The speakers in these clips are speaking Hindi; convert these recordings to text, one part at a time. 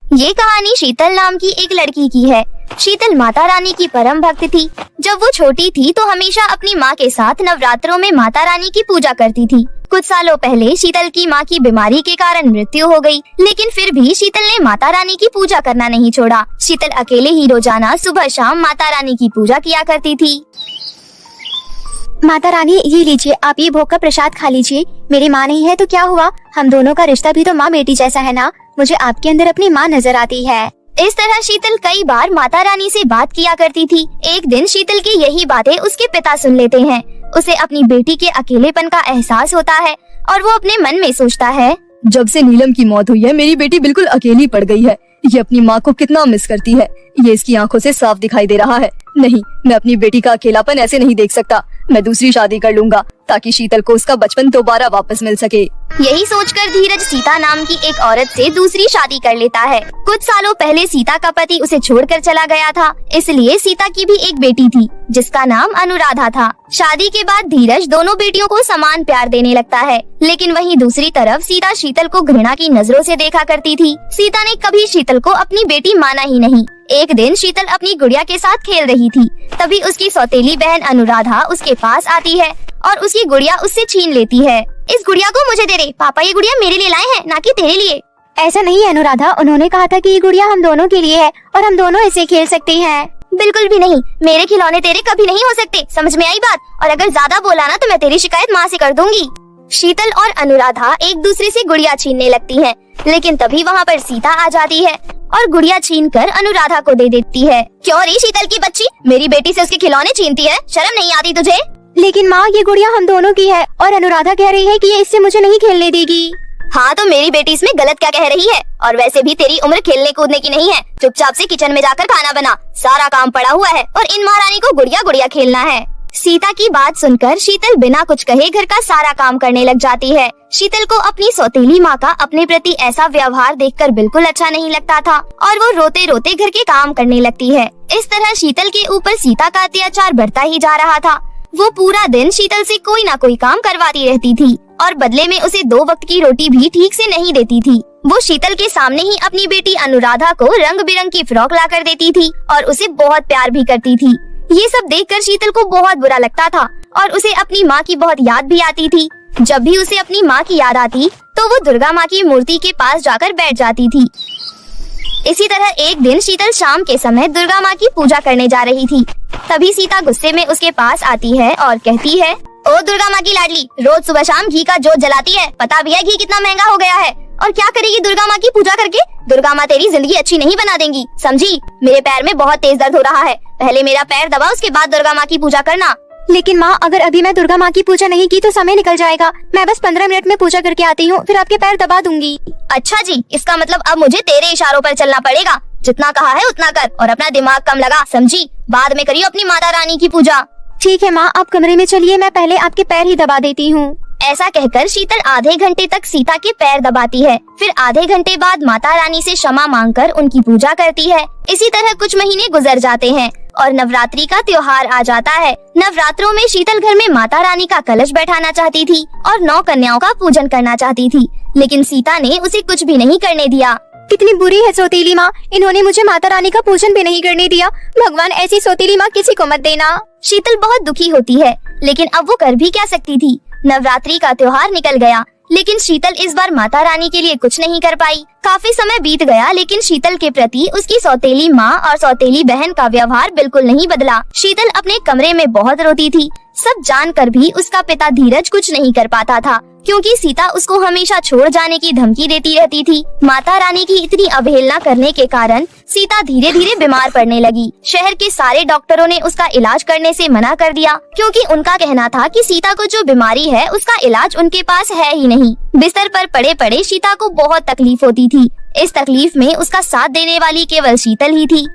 ये कहानी शीतल नाम की एक लड़की की है। शीतल माता रानी की परम भक्त थी। जब वो छोटी थी तो हमेशा अपनी माँ के साथ नवरात्रों में माता रानी की पूजा करती थी। कुछ सालों पहले शीतल की माँ की बीमारी के कारण मृत्यु हो गई, लेकिन फिर भी शीतल ने माता रानी की पूजा करना नहीं छोड़ा। शीतल अकेले ही रोजाना सुबह शाम माता रानी की पूजा किया करती थी। माता रानी, ये लीजिए, आप ये भोग का प्रसाद खा लीजिए। मेरी माँ नहीं है तो क्या हुआ, हम दोनों का रिश्ता भी तो माँ बेटी जैसा है ना। मुझे आपके अंदर अपनी माँ नजर आती है। इस तरह शीतल कई बार माता रानी से बात किया करती थी। एक दिन शीतल की यही बातें उसके पिता सुन लेते हैं। उसे अपनी बेटी के अकेलेपन का एहसास होता है और वो अपने मन में सोचता है, जब से नीलम की मौत हुई है मेरी बेटी बिल्कुल अकेली पड़ गई है। ये अपनी माँ को कितना मिस करती है, ये इसकी आंखों से साफ दिखाई दे रहा है। नहीं, मैं अपनी बेटी का अकेलापन ऐसे नहीं देख सकता। मैं दूसरी शादी कर लूंगा ताकि शीतल को उसका बचपन दोबारा वापस मिल सके। यही सोचकर धीरज सीता नाम की एक औरत से दूसरी शादी कर लेता है। कुछ सालों पहले सीता का पति उसे छोड़कर चला गया था, इसलिए सीता की भी एक बेटी थी जिसका नाम अनुराधा था। शादी के बाद धीरज दोनों बेटियों को समान प्यार देने लगता है, लेकिन वहीं दूसरी तरफ सीता शीतल को घृणा की नजरों से देखा करती थी। सीता ने कभी शीतल को अपनी बेटी माना ही नहीं। एक दिन शीतल अपनी गुड़िया के साथ खेल रही थी, तभी उसकी सौतेली बहन अनुराधा उसके पास आती है और उसकी गुड़िया उससे छीन लेती है। इस गुड़िया को मुझे दे दे, पापा ये गुड़िया मेरे लिए लाए हैं, ना कि तेरे लिए। ऐसा नहीं है अनुराधा, उन्होंने कहा था कि ये गुड़िया हम दोनों के लिए है और हम दोनों इसे खेल सकते हैं। बिल्कुल भी नहीं, मेरे खिलौने तेरे कभी नहीं हो सकते, समझ में आई बात? और अगर ज्यादा बोला ना तो मैं तेरी शिकायत माँ से कर दूंगी। शीतल और अनुराधा एक दूसरे से गुड़िया छीनने लगती हैं, लेकिन तभी वहाँ पर सीता आ जाती है और गुड़िया छीनकर अनुराधा को दे देती है। क्यों रे शीतल की बच्ची, मेरी बेटी से उसके खिलौने छीनती है, शर्म नहीं आती तुझे? लेकिन माँ, ये गुड़िया हम दोनों की है और अनुराधा कह रही है कि ये इससे मुझे नहीं खेलने देगी। हाँ तो मेरी बेटी इसमें गलत क्या कह रही है? और वैसे भी तेरी उम्र खेलने कूदने की नहीं है। चुपचाप से किचन में जाकर खाना बना, सारा काम पड़ा हुआ है और इन महारानी को गुड़िया गुड़िया खेलना है। सीता की बात सुनकर शीतल बिना कुछ कहे घर का सारा काम करने लग जाती है। शीतल को अपनी सौतेली माँ का अपने प्रति ऐसा व्यवहार देखकर बिल्कुल अच्छा नहीं लगता था और वो रोते रोते घर के काम करने लगती है। इस तरह शीतल के ऊपर सीता का अत्याचार बढ़ता ही जा रहा था। वो पूरा दिन शीतल से कोई ना कोई काम करवाती रहती थी और बदले में उसे 2 वक्त की रोटी भी ठीक से नहीं देती थी। वो शीतल के सामने ही अपनी बेटी अनुराधा को रंग बिरंग की फ्रॉक ला कर देती थी और उसे बहुत प्यार भी करती थी। ये सब देखकर शीतल को बहुत बुरा लगता था और उसे अपनी माँ की बहुत याद भी आती थी। जब भी उसे अपनी माँ की याद आती तो वो दुर्गा माँ की मूर्ति के पास जाकर बैठ जाती थी। इसी तरह एक दिन शीतल शाम के समय दुर्गा माँ की पूजा करने जा रही थी। तभी सीता गुस्से में उसके पास आती है और कहती है, ओ दुर्गा माँ की लाडली, रोज सुबह शाम घी का जोत जलाती है, पता भी है घी कितना महंगा हो गया है, और क्या करेगी दुर्गा माँ की पूजा करके? दुर्गा माँ तेरी जिंदगी अच्छी नहीं बना देंगी, समझी? मेरे पैर में बहुत तेज दर्द हो रहा है, पहले मेरा पैर दबा, उसके बाद दुर्गा माँ की पूजा करना। लेकिन माँ, अगर अभी मैं दुर्गा माँ की पूजा नहीं की तो समय निकल जाएगा। मैं बस 15 मिनट में पूजा करके आती हूँ, फिर आपके पैर दबा दूंगी। अच्छा जी, इसका मतलब अब मुझे तेरे इशारों पर चलना पड़ेगा। जितना कहा है उतना कर और अपना दिमाग कम लगा, समझी? बाद में करियो अपनी माता रानी की पूजा। ठीक है माँ, आप कमरे में चलिए, मैं पहले आपके पैर ही दबा देती हूँ। ऐसा कहकर शीतल आधे घंटे तक सीता के पैर दबाती है। फिर आधे घंटे बाद माता रानी से क्षमा मांगकर उनकी पूजा करती है। इसी तरह कुछ महीने गुजर जाते हैं और नवरात्रि का त्योहार आ जाता है। नवरात्रों में शीतल घर में माता रानी का कलश बैठाना चाहती थी और 9 कन्याओं का पूजन करना चाहती थी, लेकिन सीता ने उसे कुछ भी नहीं करने दिया। कितनी बुरी है सौतेली माँ, इन्होंने मुझे माता रानी का पूजन भी नहीं करने दिया। भगवान, ऐसी सौतेली माँ किसी को मत देना। शीतल बहुत दुखी होती है, लेकिन अब वो कर भी क्या सकती थी। नवरात्रि का त्योहार निकल गया, लेकिन शीतल इस बार माता रानी के लिए कुछ नहीं कर पाई। काफी समय बीत गया, लेकिन शीतल के प्रति उसकी सौतेली माँ और सौतेली बहन का व्यवहार बिल्कुल नहीं बदला। शीतल अपने कमरे में बहुत रोती थी। सब जानकर भी उसका पिता धीरज कुछ नहीं कर पाता था, क्योंकि सीता उसको हमेशा छोड़ जाने की धमकी देती रहती थी। माता रानी की इतनी अवहेलना करने के कारण सीता धीरे धीरे बीमार पड़ने लगी। शहर के सारे डॉक्टरों ने उसका इलाज करने से मना कर दिया, क्योंकि उनका कहना था कि सीता को जो बीमारी है उसका इलाज उनके पास है ही नहीं। बिस्तर पर पड़े पड़े सीता को बहुत तकलीफ होती थी। इस तकलीफ में उसका साथ देने वाली केवल शीतल ही थी।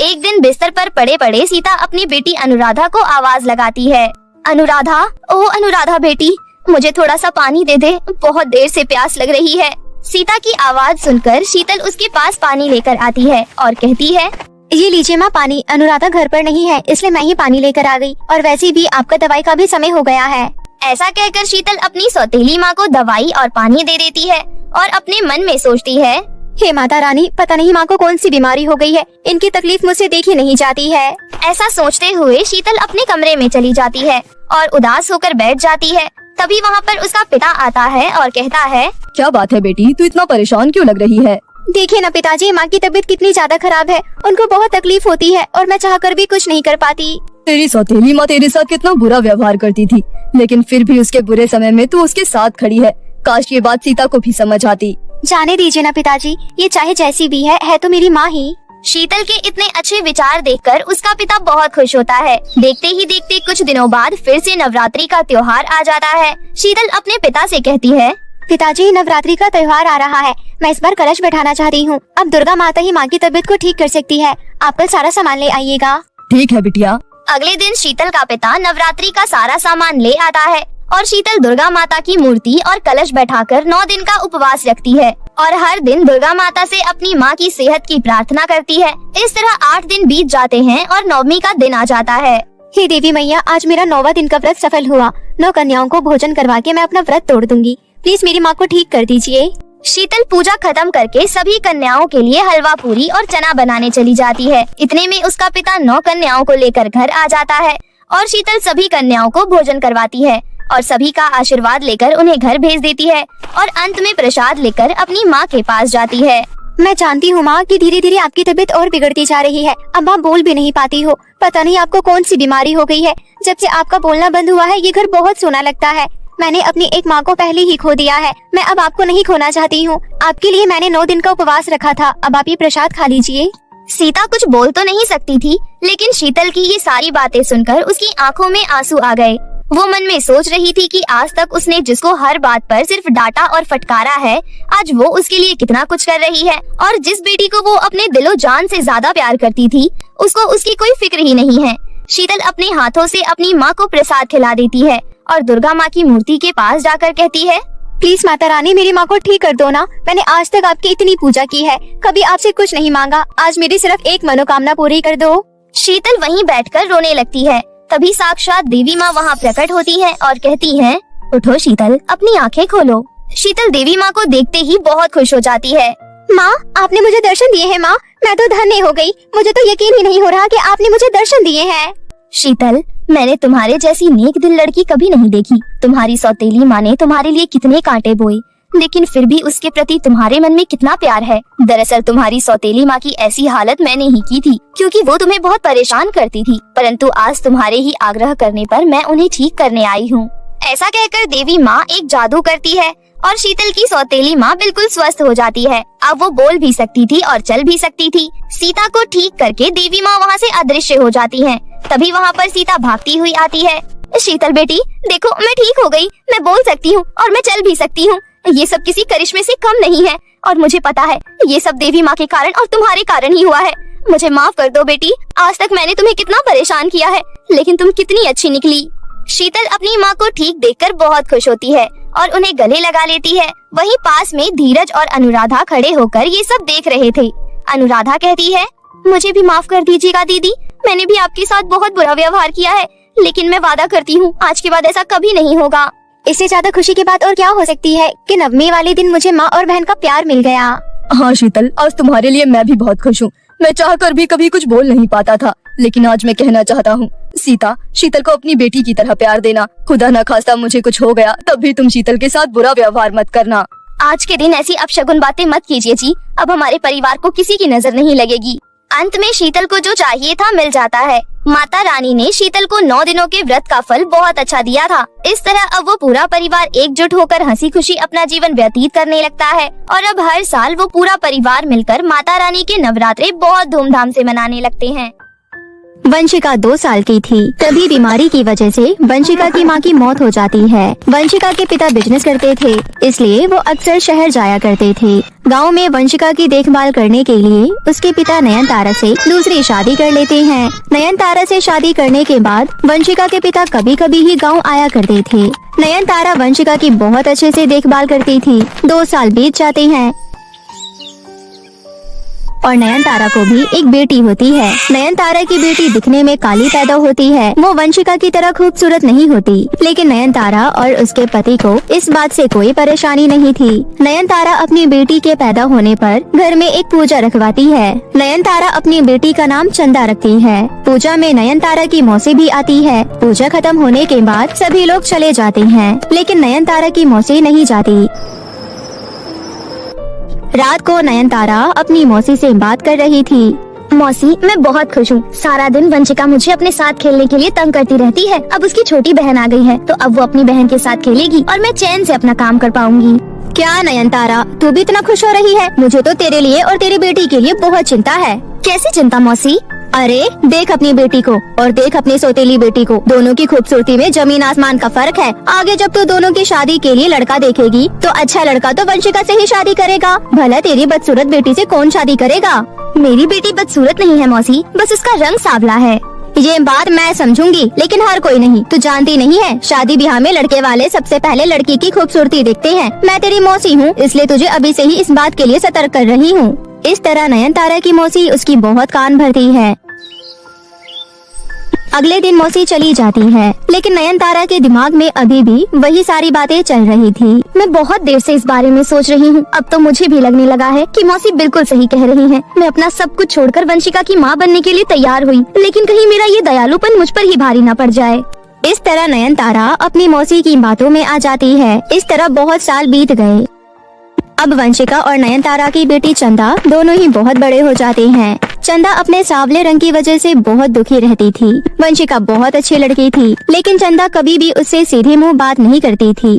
एक दिन बिस्तर पर पड़े पड़े सीता अपनी बेटी अनुराधा को आवाज लगाती है, अनुराधा, ओ अनुराधा बेटी, मुझे थोड़ा सा पानी दे दे, बहुत देर से प्यास लग रही है। सीता की आवाज सुनकर शीतल उसके पास पानी लेकर आती है और कहती है, ये लीजिए माँ पानी, अनुराधा घर पर नहीं है इसलिए मैं ही पानी लेकर आ गई, और वैसे भी आपका दवाई का भी समय हो गया है। ऐसा कहकर शीतल अपनी सौतेली माँ को दवाई और पानी दे देती है और अपने मन में सोचती है, हे माता रानी, पता नहीं माँ को कौन सी बीमारी हो गई है, इनकी तकलीफ मुझसे देखी नहीं जाती है। ऐसा सोचते हुए शीतल अपने कमरे में चली जाती है और उदास होकर बैठ जाती है। तभी वहाँ पर उसका पिता आता है और कहता है, क्या बात है बेटी, तू इतना परेशान क्यों लग रही है? देखिए ना पिताजी, माँ की तबीयत कितनी ज्यादा खराब है, उनको बहुत तकलीफ होती है और मैं चाहकर भी कुछ नहीं कर पाती। तेरी सौतेली माँ तेरे साथ कितना बुरा व्यवहार करती थी, लेकिन फिर भी उसके बुरे समय में तू उसके साथ खड़ी है। काश ये बात सीता को भी समझ आती। जाने दीजिए ना पिताजी, ये चाहे जैसी भी है तो मेरी माँ ही। शीतल के इतने अच्छे विचार देखकर उसका पिता बहुत खुश होता है। देखते ही देखते कुछ दिनों बाद फिर से नवरात्रि का त्योहार आ जाता है। शीतल अपने पिता से कहती है, पिताजी, नवरात्रि का त्योहार आ रहा है, मैं इस बार कलश बैठाना चाहती हूँ। अब दुर्गा माता ही माँ की तबीयत को ठीक कर सकती है, आप कल सारा सामान ले आइएगा। ठीक है बिटिया। अगले दिन शीतल का पिता नवरात्रि का सारा सामान ले आता है और शीतल दुर्गा माता की मूर्ति और कलश बैठाकर 9 दिन का उपवास रखती है और हर दिन दुर्गा माता से अपनी माँ की सेहत की प्रार्थना करती है। इस तरह 8 दिन बीत जाते हैं और 9वीं का दिन आ जाता है। हे देवी मैया, आज मेरा 9वां दिन का व्रत सफल हुआ। 9 कन्याओं को भोजन करवा के मैं अपना व्रत तोड़ दूंगी। प्लीज मेरी माँ को ठीक कर दीजिए। शीतल पूजा खत्म करके सभी कन्याओं के लिए हलवा पूरी और चना बनाने चली जाती है। इतने में उसका पिता 9 कन्याओं को लेकर घर आ जाता है और शीतल सभी कन्याओं को भोजन करवाती है और सभी का आशीर्वाद लेकर उन्हें घर भेज देती है और अंत में प्रसाद लेकर अपनी माँ के पास जाती है। मैं जानती हूँ माँ कि धीरे धीरे आपकी तबीयत और बिगड़ती जा रही है। अब आप बोल भी नहीं पाती हो। पता नहीं आपको कौन सी बीमारी हो गई है। जब से आपका बोलना बंद हुआ है, ये घर बहुत सोना लगता है। मैंने अपनी एक माँ को पहले ही खो दिया है। मैं अब आपको नहीं खोना चाहती हूँ। आपके लिए मैंने 9 दिन का उपवास रखा था। अब आप ये प्रसाद खा लीजिए। सीता कुछ बोल तो नहीं सकती थी, लेकिन शीतल की ये सारी बातें सुनकर उसकी आंखों में आंसू आ गए। वो मन में सोच रही थी कि आज तक उसने जिसको हर बात पर सिर्फ डांटा और फटकारा है, आज वो उसके लिए कितना कुछ कर रही है। और जिस बेटी को वो अपने दिलो जान से ज्यादा प्यार करती थी, उसको उसकी कोई फिक्र ही नहीं है। शीतल अपने हाथों से अपनी माँ को प्रसाद खिला देती है और दुर्गा माँ की मूर्ति के पास जाकर कहती है, प्लीज माता रानी, मेरी माँ को ठीक कर दो ना। मैंने आज तक आपकी इतनी पूजा की है, कभी आपसे कुछ नहीं मांगा। आज मेरी सिर्फ एक मनोकामना पूरी कर दो। शीतल वहीं बैठकर रोने लगती है। तभी साक्षात देवी माँ वहाँ प्रकट होती है और कहती है, उठो शीतल, अपनी आंखें खोलो। शीतल देवी माँ को देखते ही बहुत खुश हो जाती है। माँ, आपने मुझे दर्शन दिए हैं। माँ, मैं तो धन्य हो गई। मुझे तो यकीन ही नहीं हो रहा कि आपने मुझे दर्शन दिए हैं। शीतल, मैंने तुम्हारे जैसी नेक दिल लड़की कभी नहीं देखी। तुम्हारी सौतेली माँ ने तुम्हारे लिए कितने कांटे बोए, लेकिन फिर भी उसके प्रति तुम्हारे मन में कितना प्यार है। दरअसल तुम्हारी सौतेली माँ की ऐसी हालत मैंने ही की थी, क्योंकि वो तुम्हें बहुत परेशान करती थी। परंतु आज तुम्हारे ही आग्रह करने पर मैं उन्हें ठीक करने आई हूँ। ऐसा कहकर देवी माँ एक जादू करती है और शीतल की सौतेली माँ बिल्कुल स्वस्थ हो जाती है। अब वो बोल भी सकती थी और चल भी सकती थी। सीता को ठीक करके देवी माँ वहाँ से अदृश्य हो जाती है। तभी वहाँ पर सीता भागती हुई आती है। शीतल बेटी, देखो, मैं ठीक हो गई। मैं बोल सकती हूँ और मैं चल भी सकती हूँ। ये सब किसी करिश्मे से कम नहीं है और मुझे पता है ये सब देवी माँ के कारण और तुम्हारे कारण ही हुआ है। मुझे माफ कर दो बेटी। आज तक मैंने तुम्हें कितना परेशान किया है, लेकिन तुम कितनी अच्छी निकली। शीतल अपनी माँ को ठीक देखकर बहुत खुश होती है और उन्हें गले लगा लेती है। वहीं पास में धीरज और अनुराधा खड़े होकर ये सब देख रहे थे। अनुराधा कहती है, मुझे भी माफ कर दीजिएगा दीदी। मैंने भी आपके साथ बहुत बुरा व्यवहार किया है, लेकिन मैं वादा करती हूँ आज के बाद ऐसा कभी नहीं होगा। इससे ज्यादा खुशी की बात और क्या हो सकती है कि 9वीं वाले दिन मुझे माँ और बहन का प्यार मिल गया। हाँ शीतल, आज तुम्हारे लिए मैं भी बहुत खुश हूँ। मैं चाहकर भी कभी कुछ बोल नहीं पाता था, लेकिन आज मैं कहना चाहता हूँ, सीता, शीतल को अपनी बेटी की तरह प्यार देना। खुदा न खास्ता मुझे कुछ हो गया तब भी तुम शीतल के साथ बुरा व्यवहार मत करना। आज के दिन ऐसी अपशगुन बातें मत कीजिए जी। अब हमारे परिवार को किसी की नजर नहीं लगेगी। अंत में शीतल को जो चाहिए था मिल जाता है। माता रानी ने शीतल को 9 दिनों के व्रत का फल बहुत अच्छा दिया था। इस तरह अब वो पूरा परिवार एकजुट होकर हंसी खुशी अपना जीवन व्यतीत करने लगता है और अब हर साल वो पूरा परिवार मिलकर माता रानी के नवरात्रे बहुत धूमधाम से मनाने लगते हैं। वंशिका 2 साल की थी, तभी बीमारी की वजह से वंशिका की मां की मौत हो जाती है। वंशिका के पिता बिजनेस करते थे, इसलिए वो अक्सर शहर जाया करते थे। गांव में वंशिका की देखभाल करने के लिए उसके पिता नयनतारा से दूसरी शादी कर लेते हैं। नयनतारा से शादी करने के बाद वंशिका के पिता कभी कभी ही गाँव आया करते थे। नयनतारा वंशिका की बहुत अच्छे से देखभाल करती थी। 2 साल बीत जाते हैं। और नयनतारा को भी एक बेटी होती है। नयनतारा की बेटी दिखने में काली पैदा होती है। वो वंशिका की तरह खूबसूरत नहीं होती, लेकिन नयनतारा और उसके पति को इस बात से कोई परेशानी नहीं थी। नयनतारा अपनी बेटी के पैदा होने पर घर में एक पूजा रखवाती है। नयनतारा अपनी बेटी का नाम चंदा रखती है। पूजा में नयनतारा की मौसी भी आती है। पूजा खत्म होने के बाद सभी लोग चले जाते हैं, लेकिन नयनतारा की मौसी नहीं जाती। रात को नयनतारा अपनी मौसी से बात कर रही थी। मौसी, मैं बहुत खुश हूँ। सारा दिन वंशिका मुझे अपने साथ खेलने के लिए तंग करती रहती है। अब उसकी छोटी बहन आ गई है, तो अब वो अपनी बहन के साथ खेलेगी और मैं चैन से अपना काम कर पाऊंगी। क्या नयनतारा, तू भी इतना खुश हो रही है? मुझे तो तेरे लिए और तेरी बेटी के लिए बहुत चिंता है। कैसी चिंता मौसी? अरे देख अपनी बेटी को और देख अपनी सौतेली बेटी को, दोनों की खूबसूरती में जमीन आसमान का फर्क है। आगे जब तू दोनों की शादी के लिए लड़का देखेगी तो अच्छा लड़का तो वंशिका से ही शादी करेगा। भला तेरी बदसूरत बेटी से कौन शादी करेगा? मेरी बेटी बदसूरत नहीं है मौसी, बस उसका रंग सांवला है। ये बात मैं समझूंगी, लेकिन हर कोई नहीं। तू जानती नहीं है, शादी ब्याह में लड़के वाले सबसे पहले लड़की की खूबसूरती देखते हैं। मैं तेरी मौसी हूँ, इसलिए तुझे अभी से ही इस बात के लिए सतर्क कर रही हूँ। इस तरह नयनतारा की मौसी उसकी बहुत कान भरती है। अगले दिन मौसी चली जाती है, लेकिन नयनतारा के दिमाग में अभी भी वही सारी बातें चल रही थी। मैं बहुत देर से इस बारे में सोच रही हूँ। अब तो मुझे भी लगने लगा है कि मौसी बिल्कुल सही कह रही हैं। मैं अपना सब कुछ छोड़कर वंशिका की माँ बनने के लिए तैयार हुई, लेकिन कहीं मेरा ये दयालुपन मुझ पर ही भारी न पड़ जाए। इस तरह नयनतारा अपनी मौसी की बातों में आ जाती है। इस तरह बहुत साल बीत गए। अब वंशिका और नयनतारा की बेटी चंदा दोनों ही बहुत बड़े हो जाते हैं। चंदा अपने सांवले रंग की वजह से बहुत दुखी रहती थी। वंशिका बहुत अच्छी लड़की थी, लेकिन चंदा कभी भी उससे सीधे मुंह बात नहीं करती थी।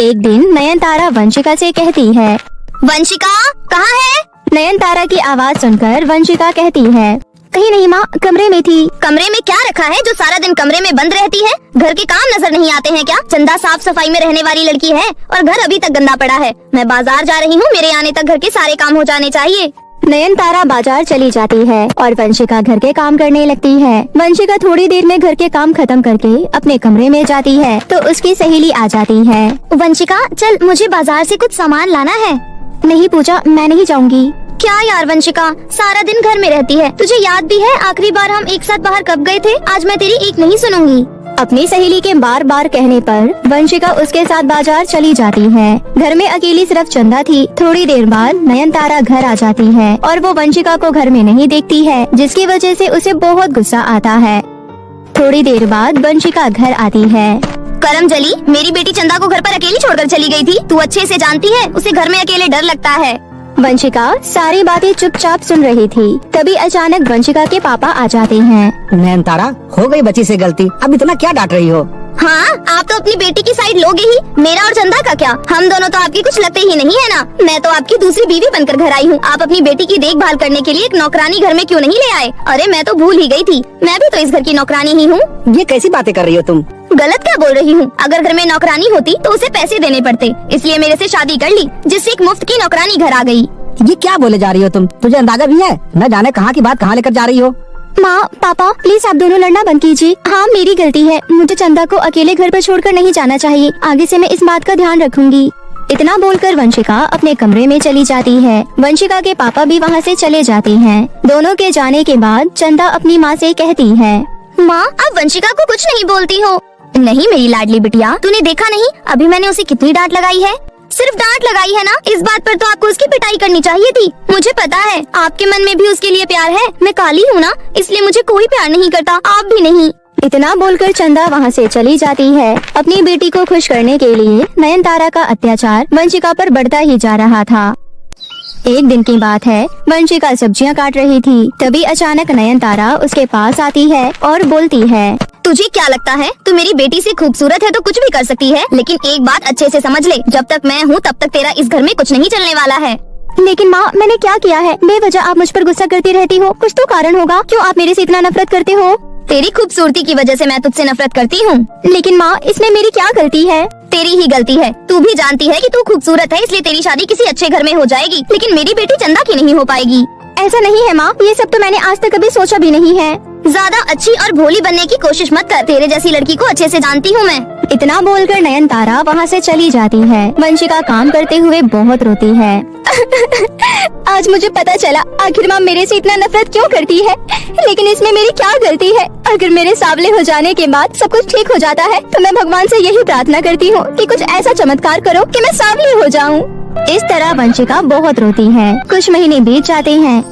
एक दिन नयनतारा वंशिका से कहती है, वंशिका कहाँ है? नयनतारा की आवाज सुनकर वंशिका कहती है, कहीं नहीं माँ, कमरे में थी। कमरे में क्या रखा है जो सारा दिन कमरे में बंद रहती है? घर के काम नजर नहीं आते हैं क्या? चंदा साफ सफाई में रहने वाली लड़की है और घर अभी तक गंदा पड़ा है। मैं बाजार जा रही हूँ, मेरे आने तक घर के सारे काम हो जाने चाहिए। नयनतारा बाजार चली जाती है और वंशिका घर के काम करने लगती है। वंशिका थोड़ी देर में घर के काम खत्म करके अपने कमरे में जाती है तो उसकी सहेली आ जाती है। वंशिका चल, मुझे बाजार से कुछ सामान लाना है। नहीं पूजा, मैं नहीं जाऊंगी। क्या यार वंशिका, सारा दिन घर में रहती है। तुझे याद भी है आखिरी बार हम एक साथ बाहर कब गए थे? आज मैं तेरी एक नहीं सुनूंगी। अपनी सहेली के बार बार कहने पर वंशिका उसके साथ बाजार चली जाती है। घर में अकेली सिर्फ चंदा थी। थोड़ी देर बाद नयनतारा घर आ जाती है और वो वंशिका को घर में नहीं देखती है, जिसकी वजह से उसे बहुत गुस्सा आता है। थोड़ी देर बाद वंशिका घर आती है। करमजली, मेरी बेटी चंदा को घर पर अकेली छोड़कर चली गई थी। तू अच्छे से जानती है उसे घर में अकेले डर लगता है। वंशिका सारी बातें चुपचाप सुन रही थी। तभी अचानक वंशिका के पापा आ जाते हैं। नयनतारा, हो गई बच्ची से गलती, अब इतना क्या डांट रही हो? हाँ, आप तो अपनी बेटी की साइड लोगे ही। मेरा और चंदा का क्या? हम दोनों तो आपके कुछ लगते ही नहीं है ना। मैं तो आपकी दूसरी बीवी बनकर घर आई हूँ। आप अपनी बेटी की देखभाल करने के लिए एक नौकरानी घर में क्यों नहीं ले आए? अरे मैं तो भूल ही गई थी, मैं भी तो इस घर की नौकरानी ही हूँ। ये कैसी बातें कर रही हो तुम? गलत क्या बोल रही हूँ? अगर घर में नौकरानी होती तो उसे पैसे देने पड़ते, इसलिए मेरे से शादी कर ली, जिससे एक मुफ्त की नौकरानी घर आ गई। ये क्या बोले जा रही हो तुम? तुझे अंदाजा भी है? न जाने कहाँ की बात कहाँ लेकर जा रही हो। माँ पापा प्लीज आप दोनों लड़ना बंद कीजिए। हाँ मेरी गलती है, मुझे चंदा को अकेले घर पर छोड़कर नहीं जाना चाहिए। आगे से मैं इस बात का ध्यान रखूंगी। इतना बोलकर वंशिका अपने कमरे में चली जाती है। वंशिका के पापा भी वहाँ से चले जाते हैं। दोनों के जाने के बाद चंदा अपनी माँ से कहती है, माँ आप वंशिका को कुछ नहीं बोलती हो? नहीं मेरी लाडली बिटिया, तूने देखा नहीं अभी मैंने उसे कितनी डांट लगाई है? सिर्फ डांट लगाई है ना, इस बात पर तो आपको उसकी पिटाई करनी चाहिए थी। मुझे पता है आपके मन में भी उसके लिए प्यार है। मैं काली हूँ ना, इसलिए मुझे कोई प्यार नहीं करता, आप भी नहीं। इतना बोलकर चंदा वहाँ से चली जाती है। अपनी बेटी को खुश करने के लिए नयनतारा का अत्याचार वंशिका पर बढ़ता ही जा रहा था। एक दिन की बात है, वंशिका सब्जियां काट रही थी। तभी अचानक नयनतारा उसके पास आती है और बोलती है, तुझे क्या लगता है तू मेरी बेटी से खूबसूरत है तो कुछ भी कर सकती है? लेकिन एक बात अच्छे से समझ ले, जब तक मैं हूँ तब तक तेरा इस घर में कुछ नहीं चलने वाला है। लेकिन माँ मैंने क्या किया है? बेवजह आप मुझ पर गुस्सा करती रहती हो, कुछ तो कारण होगा। क्यों आप मेरे से इतना नफरत करते हो? तेरी खूबसूरती की वजह से मैं तुझसे नफरत करती हूँ। लेकिन माँ इसमें मेरी क्या गलती है? तेरी ही गलती है। तू भी जानती है कि तू खूबसूरत है, इसलिए तेरी शादी किसी अच्छे घर में हो जाएगी, लेकिन मेरी बेटी चंदा की नहीं हो पाएगी। ऐसा नहीं है माँ, ये सब तो मैंने आज तक कभी सोचा भी नहीं है। ज्यादा अच्छी और भोली बनने की कोशिश मत कर, तेरे जैसी लड़की को अच्छे से जानती हूँ मैं। इतना बोलकर नयनतारा वहाँ से चली जाती है। वंशिका काम करते हुए बहुत रोती है। आज मुझे पता चला आखिर माँ मेरे से इतना नफरत क्यों करती है, लेकिन इसमें मेरी क्या गलती है। अगर मेरे सांवले हो जाने के बाद सब कुछ ठीक हो जाता है तो मैं भगवान से यही प्रार्थना करती हूँ कि कुछ ऐसा चमत्कार करो कि मैं सांवली हो जाऊँ। इस तरह वंशिका बहुत रोती है। कुछ महीने बीत जाते हैं।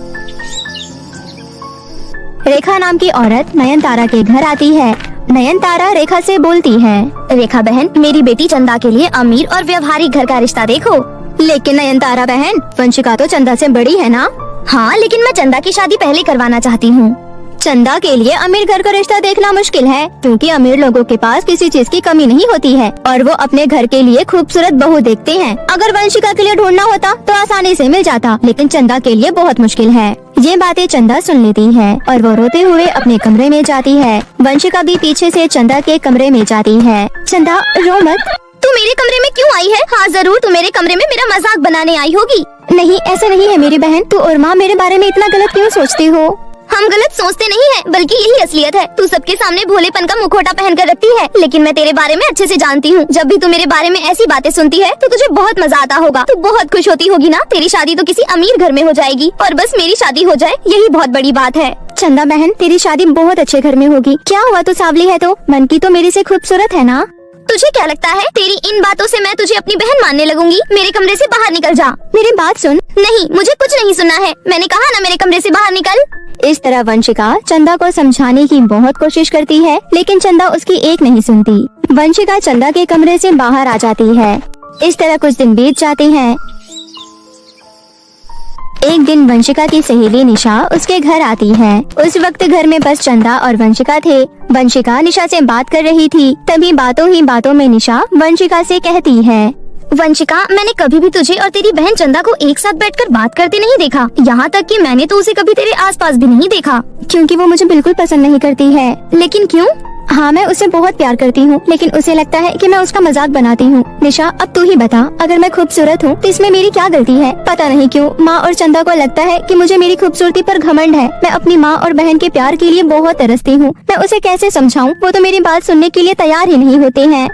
रेखा नाम की औरत नयनतारा के घर आती है। नयनतारा रेखा से बोलती है, रेखा बहन, मेरी बेटी चंदा के लिए अमीर और व्यवहारिक घर का रिश्ता देखो। लेकिन नयनतारा बहन, वंशिका तो चंदा से बड़ी है ना। हाँ, लेकिन मैं चंदा की शादी पहले करवाना चाहती हूँ। चंदा के लिए अमीर घर का रिश्ता देखना मुश्किल है, क्योंकि अमीर लोगों के पास किसी चीज की कमी नहीं होती है और वो अपने घर के लिए खूबसूरत बहू देखते हैं। अगर वंशिका के लिए ढूंढना होता तो आसानी से मिल जाता, लेकिन चंदा के लिए बहुत मुश्किल है। ये बातें चंदा सुन लेती है और वो रोते हुए अपने कमरे में जाती है। वंशिका भी पीछे से चंदा के कमरे में जाती है। चंदा, रो मत। तू मेरे कमरे में क्यों आई है? हाँ जरूर, तू मेरे कमरे में मेरा मजाक बनाने आई होगी। नहीं, ऐसा नहीं है मेरी बहन। तू और माँ मेरे बारे में इतना गलत क्यों सोचती हो? हम गलत सोचते नहीं हैं, बल्कि यही असलियत है। तू सबके सामने भोलेपन का मुखौटा पहन कर रखती है, लेकिन मैं तेरे बारे में अच्छे से जानती हूँ। जब भी तू मेरे बारे में ऐसी बातें सुनती है तो तुझे बहुत मजा आता होगा। तू बहुत खुश होती होगी ना। तेरी शादी तो किसी अमीर घर में हो जाएगी और बस मेरी शादी हो जाए, यही बहुत बड़ी बात है। चंदा बहन, तेरी शादी बहुत अच्छे घर में होगी। क्या हुआ, तू सांवली है तो मन की तो मेरी से खूबसूरत है ना। तुझे क्या लगता है तेरी इन बातों से मैं तुझे अपनी बहन मानने लगूंगी? मेरे कमरे से बाहर निकल जा। मेरी बात सुन। नहीं, मुझे कुछ नहीं सुनना है। मैंने कहा ना, मेरे कमरे से बाहर निकल। इस तरह वंशिका चंदा को समझाने की बहुत कोशिश करती है, लेकिन चंदा उसकी एक नहीं सुनती। वंशिका चंदा के कमरे से बाहर आ जाती है। इस तरह कुछ दिन बीत जाते हैं। एक दिन वंशिका की सहेली निशा उसके घर आती है। उस वक्त घर में बस चंदा और वंशिका थे। वंशिका निशा से बात कर रही थी। तभी बातों ही बातों में निशा वंशिका से कहती है, वंशिका, मैंने कभी भी तुझे और तेरी बहन चंदा को एक साथ बैठकर बात करते नहीं देखा। यहाँ तक कि मैंने तो उसे कभी तेरे आसपास भी नहीं देखा। क्योंकि वो मुझे बिल्कुल पसंद नहीं करती है। लेकिन क्यों? हाँ, मैं उसे बहुत प्यार करती हूँ, लेकिन उसे लगता है कि मैं उसका मजाक बनाती हूँ। निशा, अब तू ही बता, अगर मैं खूबसूरत हूँ तो इसमें मेरी क्या गलती है? पता नहीं क्यों माँ और चंदा को लगता है कि मुझे मेरी खूबसूरती पर घमंड है। मैं अपनी माँ और बहन के प्यार के लिए बहुत तरसती हूँ। मैं उसे कैसे समझाऊँ? वो तो मेरी बात सुनने के लिए तैयार ही नहीं होते हैं।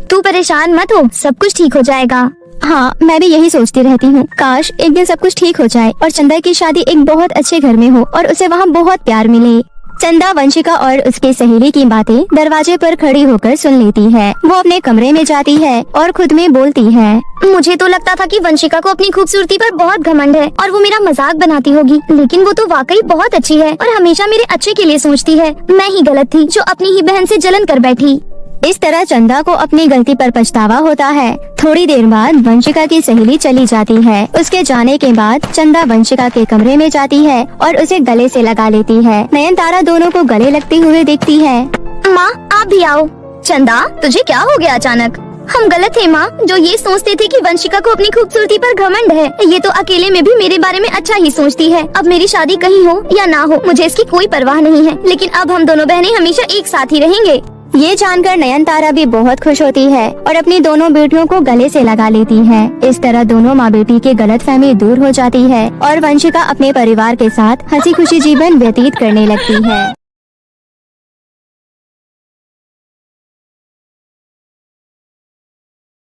तू परेशान मत हो, सब कुछ ठीक हो जाएगा। हाँ, मैं भी यही सोचती रहती हूँ, काश एक दिन सब कुछ ठीक हो जाए और चंदा की शादी एक बहुत अच्छे घर में हो और उसे वहाँ बहुत प्यार मिले। चंदा वंशिका और उसके सहेली की बातें दरवाजे पर खड़ी होकर सुन लेती है। वो अपने कमरे में जाती है और खुद में बोलती है, मुझे तो लगता था कि वंशिका को अपनी खूबसूरती पर बहुत घमंड है और वो मेरा मजाक बनाती होगी, लेकिन वो तो वाकई बहुत अच्छी है और हमेशा मेरे अच्छे के लिए सोचती है। मैं ही गलत थी जो अपनी ही बहन से जलन कर बैठी। इस तरह चंदा को अपनी गलती पर पछतावा होता है। थोड़ी देर बाद वंशिका की सहेली चली जाती है। उसके जाने के बाद चंदा वंशिका के कमरे में जाती है और उसे गले से लगा लेती है। नयनतारा दोनों को गले लगते हुए देखती है। माँ, आप भी आओ। चंदा, तुझे क्या हो गया अचानक? हम गलत थे माँ, जो ये सोचते थे कि वंशिका को अपनी खूबसूरती पर घमंड है। ये तो अकेले में भी मेरे बारे में अच्छा ही सोचती है। अब मेरी शादी कहीं हो या ना हो, मुझे इसकी कोई परवाह नहीं है, लेकिन अब हम दोनों बहनें हमेशा एक साथ ही रहेंगे। ये जानकर नयनतारा भी बहुत खुश होती है और अपनी दोनों बेटियों को गले से लगा लेती है। इस तरह दोनों माँ बेटी की गलतफहमी दूर हो जाती है और वंशिका अपने परिवार के साथ हंसी खुशी जीवन व्यतीत करने लगती है।